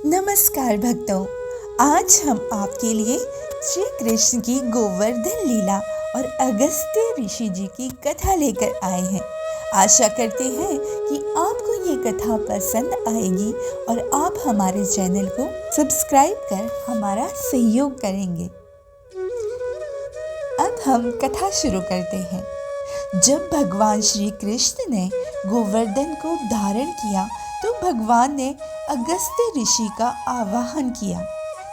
नमस्कार भक्तों, आज हम आपके लिए श्री कृष्ण की गोवर्धन लीला और अगस्त्य ऋषि जी की कथा लेकर आए हैं। आशा करते हैं कि आपको ये कथा पसंद आएगी और आप हमारे चैनल को सब्सक्राइब कर हमारा सहयोग करेंगे। अब हम कथा शुरू करते हैं। जब भगवान श्री कृष्ण ने गोवर्धन को धारण किया तो भगवान ने अगस्त्य ऋषि का आवाहन किया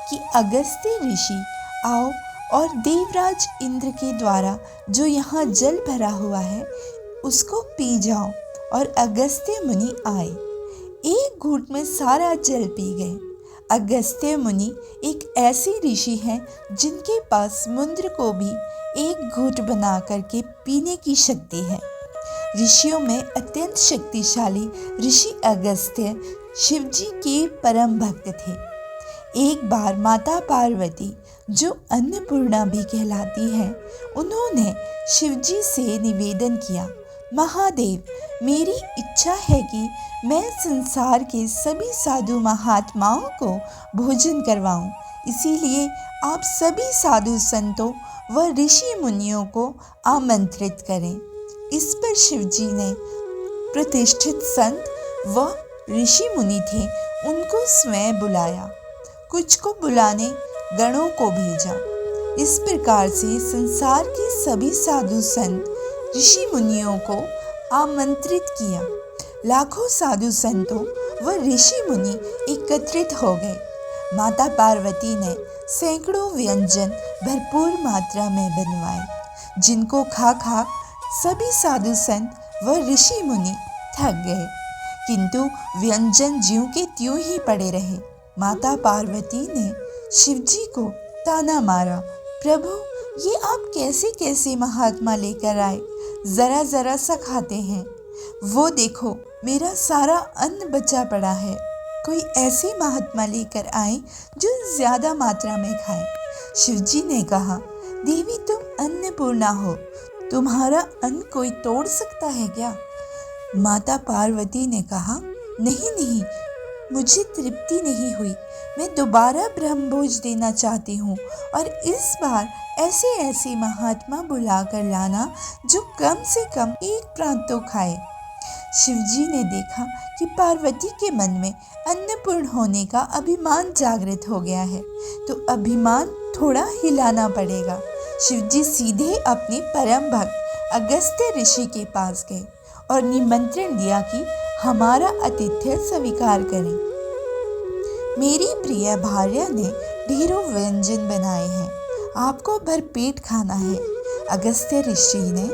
कि अगस्त्य ऋषि आओ और देवराज इंद्र के द्वारा जो यहाँ जल भरा हुआ है उसको पी जाओ। और अगस्त्य मुनि आए, एक घूंट में सारा जल पी गए। अगस्त्य मुनि एक ऐसी ऋषि हैं जिनके पास समुद्र को भी एक घूंट बना करके पीने की शक्ति है। ऋषियों में अत्यंत शक्तिशाली ऋषि अगस्त्य शिवजी के परम भक्त थे। एक बार माता पार्वती, जो अन्नपूर्णा भी कहलाती है, उन्होंने शिवजी से निवेदन किया, महादेव, मेरी इच्छा है कि मैं संसार के सभी साधु महात्माओं को भोजन करवाऊं। इसीलिए आप सभी साधु संतों व ऋषि मुनियों को आमंत्रित करें। इस पर शिवजी ने प्रतिष्ठित संत व ऋषि मुनि थे उनको स्वयं बुलाया, कुछ को बुलाने गणों को भेजा। इस प्रकार से संसार के सभी साधु संत ऋषि मुनियों को आमंत्रित किया। लाखों साधु संतों व ऋषि मुनि एकत्रित हो गए। माता पार्वती ने सैकड़ों व्यंजन भरपूर मात्रा में बनवाए, जिनको खा खा सभी साधु संत व ऋषि मुनि थक गए, किंतु व्यंजन ज्यों के त्यों ही पड़े रहे। माता पार्वती ने शिवजी को ताना मारा, प्रभु, ये आप कैसे कैसे महात्मा लेकर आए, जरा जरा सा खाते हैं। वो देखो, मेरा सारा अन्न बचा पड़ा है। कोई ऐसे महात्मा लेकर आए जो ज्यादा मात्रा में खाए। शिवजी ने कहा, देवी, तुम अन्नपूर्णा हो, तुम्हारा अन्न कोई तोड़ सकता है क्या? माता पार्वती ने कहा, नहीं नहीं, मुझे तृप्ति नहीं हुई, मैं दोबारा ब्रह्मभोज देना चाहती हूँ और इस बार ऐसे ऐसे महात्मा बुला कर लाना जो कम से कम एक प्रांत तो खाए। शिवजी ने देखा कि पार्वती के मन में अन्नपूर्ण होने का अभिमान जागृत हो गया है, तो अभिमान थोड़ा हिलाना पड़ेगा। शिवजी सीधे अपने परम भक्त अगस्त्य ऋषि के पास गए और निमंत्रण दिया कि हमारा आतिथ्य स्वीकार करें। मेरी प्रिय भार्या ने ढेरों व्यंजन बनाए हैं, आपको भरपेट खाना है। अगस्त्य ऋषि ने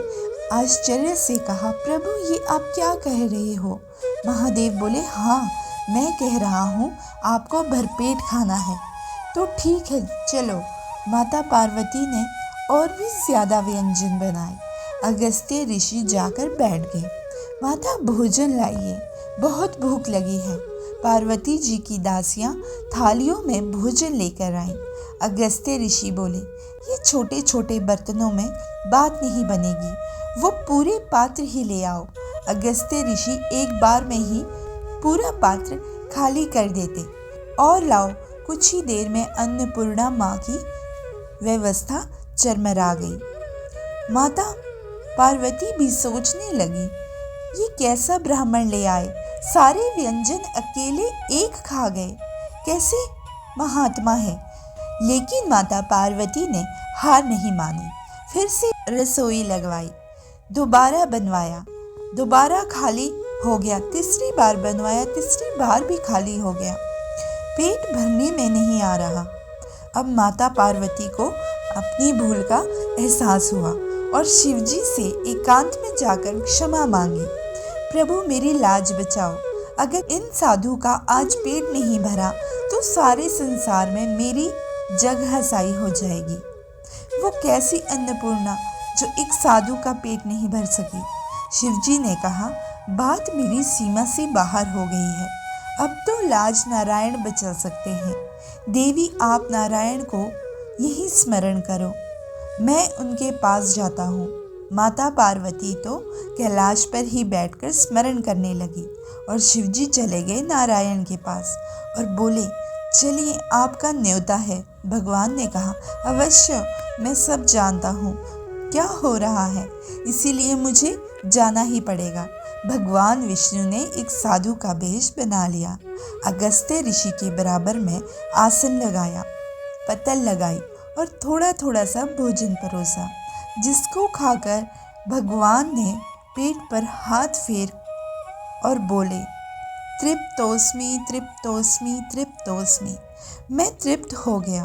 आश्चर्य से कहा, प्रभु, ये आप क्या कह रहे हो? महादेव बोले, हाँ, मैं कह रहा हूँ आपको भरपेट खाना है। तो ठीक है, चलो। माता पार्वती ने और भी ज्यादा व्यंजन बनाए। अगस्त्य ऋषि जाकर बैठ गए। माता, भोजन लाइए, बहुत भूख लगी है। पार्वती जी की दासियां थालियों में भोजन लेकर आईं। अगस्त्य ऋषि बोले, ये छोटे छोटे बर्तनों में बात नहीं बनेगी, वो पूरे पात्र ही ले आओ। अगस्त्य ऋषि एक बार में ही पूरा पात्र खाली कर देते। और लाओ, कुछ ही देर में अन्नपूर्णा माँ की व्यवस्था चरमरा गई। माता पार्वती भी सोचने लगी, ये कैसा ब्राह्मण ले आए, सारे व्यंजन अकेले एक खा गए, कैसे महात्मा है। लेकिन माता पार्वती ने हार नहीं मानी, फिर से रसोई लगवाई, दोबारा बनवाया, दोबारा खाली हो गया, तीसरी बार बनवाया, तीसरी बार भी खाली हो गया। पेट भरने में नहीं आ रहा। अब माता पार्वती को अपनी भूल का एहसास हुआ और शिवजी से एकांत में जाकर क्षमा मांगी, प्रभु, मेरी लाज बचाओ। अगर इन साधु का आज पेट नहीं भरा तो सारे संसार में मेरी जग हसाई हो जाएगी। वो कैसी अन्नपूर्णा जो एक साधु का पेट नहीं भर सकी। शिवजी ने कहा, बात मेरी सीमा से बाहर हो गई है, अब तो लाज नारायण बचा सकते हैं। देवी, आप नारायण को यही स्मरण करो, मैं उनके पास जाता हूँ। माता पार्वती तो कैलाश पर ही बैठकर स्मरण करने लगी और शिवजी चले गए नारायण के पास और बोले, चलिए, आपका न्योता है। भगवान ने कहा, अवश्य, मैं सब जानता हूँ क्या हो रहा है, इसीलिए मुझे जाना ही पड़ेगा। भगवान विष्णु ने एक साधु का वेश बना लिया, अगस्त्य ऋषि के बराबर में आसन लगाया, पत्तल लगाई और थोड़ा थोड़ा सा भोजन परोसा, जिसको खाकर भगवान ने पेट पर हाथ फेर और बोले, तृप्तोस्मि तृप्तोस्मि तृप्तोस्मि। मैं तृप्त हो गया,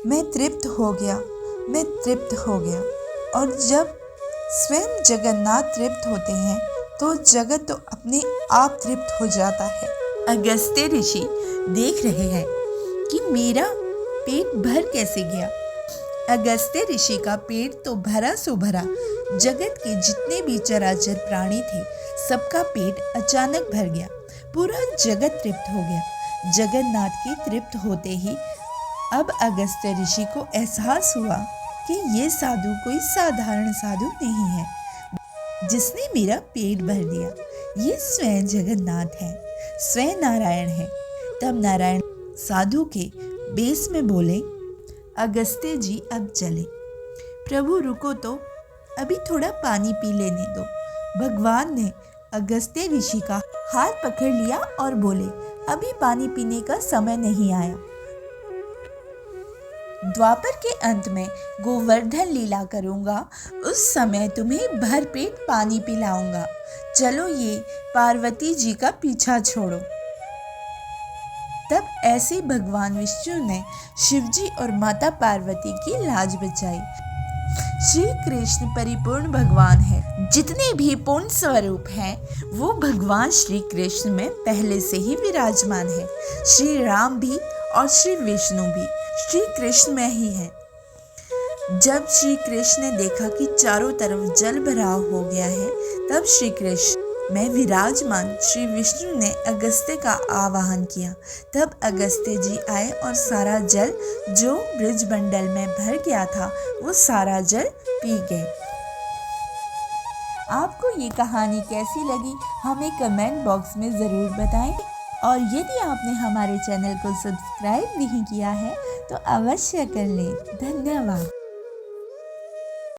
मैं तृप्त हो गया, मैं तृप्त हो गया। और जब स्वयं जगन्नाथ तृप्त होते हैं तो जगत तो अपने आप तृप्त हो जाता है। अगस्त्य ऋषि देख रहे हैं कि मेरा पेट भर कैसे गया। अगस्त्य ऋषि का पेट तो भरा सो भरा, जगत के जितने भी चराचर प्राणी थे सबका पेट अचानक भर गया, पूरा जगत तृप्त हो गया। जगन्नाथ के तृप्त होते ही अब अगस्त्य ऋषि को एहसास हुआ कि ये साधु कोई साधारण साधु नहीं है जिसने मेरा पेट भर दिया। ये स्वयं जगन्नाथ है, स्वयं नारायण है। तब नारायण साधु के बेस में बोले, अगस्त्य जी अब चले। प्रभु रुको तो, अभी थोड़ा पानी पी लेने दो। भगवान ने अगस्त्य ऋषि का हाथ पकड़ लिया और बोले, अभी पानी पीने का समय नहीं आया। द्वापर के अंत में गोवर्धन लीला करूंगा, उस समय तुम्हें भरपेट पानी पिलाऊंगा। चलो, ये पार्वती जी का पीछा छोड़ो। तब ऐसे भगवान विष्णु ने शिवजी और माता पार्वती की लाज बचाई। श्री कृष्ण परिपूर्ण भगवान है। जितने भी पूर्ण स्वरूप हैं वो भगवान श्री कृष्ण में पहले से ही विराजमान है। श्री राम भी और श्री विष्णु भी श्री कृष्ण में ही है। जब श्री कृष्ण ने देखा कि चारों तरफ जल भराव हो गया है, तब श्री कृष्ण में विराजमान श्री विष्णु ने अगस्त्य का आवाहन किया। तब अगस्त्य जी आए और सारा जल जो ब्रजमंडल में भर गया था वो सारा जल पी गए। आपको ये कहानी कैसी लगी हमें कमेंट बॉक्स में ज़रूर बताएं, और यदि आपने हमारे चैनल को सब्सक्राइब नहीं किया है तो अवश्य कर लें। धन्यवाद।